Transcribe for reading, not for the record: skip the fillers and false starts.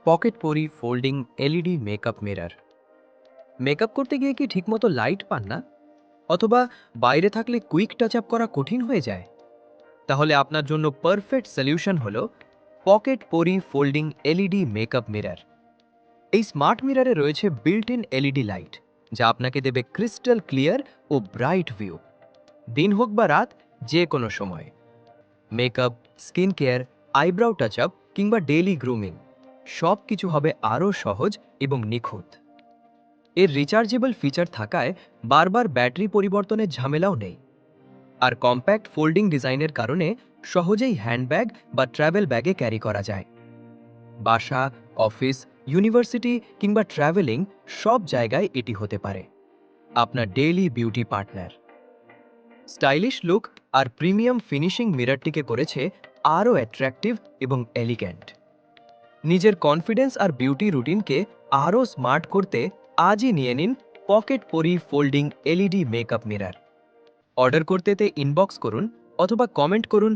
Pocket পরি folding LED makeup mirror. Makeup করতে গিয়ে কি ঠিকমতো লাইট পান না, অথবা বাইরে থাকলে কুইক টাচ আপ করা কঠিন হয়ে যায়? তাহলে আপনার জন্য পারফেক্ট সলিউশন হলো পকেট পরি ফোল্ডিং এলইডি মেকআপ মিরর। এই স্মার্ট মিররে রয়েছে বিল্ট ইন এলইডি লাইট, যা আপনাকে দেবে ক্রিস্টাল ক্লিয়ার ও ব্রাইট ভিউ। দিন হোক বা রাত, যে কোনো সময়। Makeup, skin care, eyebrow touch up কিংবা ডেইলি গ্রুমিং, সব কিছু হবে আরও সহজ এবং নিখুঁত। এর রিচার্জেবল ফিচার থাকায় বারবার ব্যাটারি পরিবর্তনের ঝামেলাও নেই। আর কম্প্যাক্ট ফোল্ডিং ডিজাইনের কারণে সহজেই হ্যান্ডব্যাগ বা ট্রাভেল ব্যাগে ক্যারি করা যায়। বাসা, অফিস, ইউনিভার্সিটি কিংবা ট্রাভেলিং, সব জায়গায় এটি হতে পারে আপনার daily beauty partner. Stylish look আর প্রিমিয়াম ফিনিশিং মিররটিকে করেছে আরও অ্যাট্রাকটিভ এবং এলিগ্যান্ট। নিজের কনফিডেন্স আর বিউটি রুটিনকে আরও স্মার্ট করতে আজই নিয়ে নিন পকেট পরি folding LED makeup mirror. Order করতে ইনবক্স করুন অথবা কমেন্ট করুন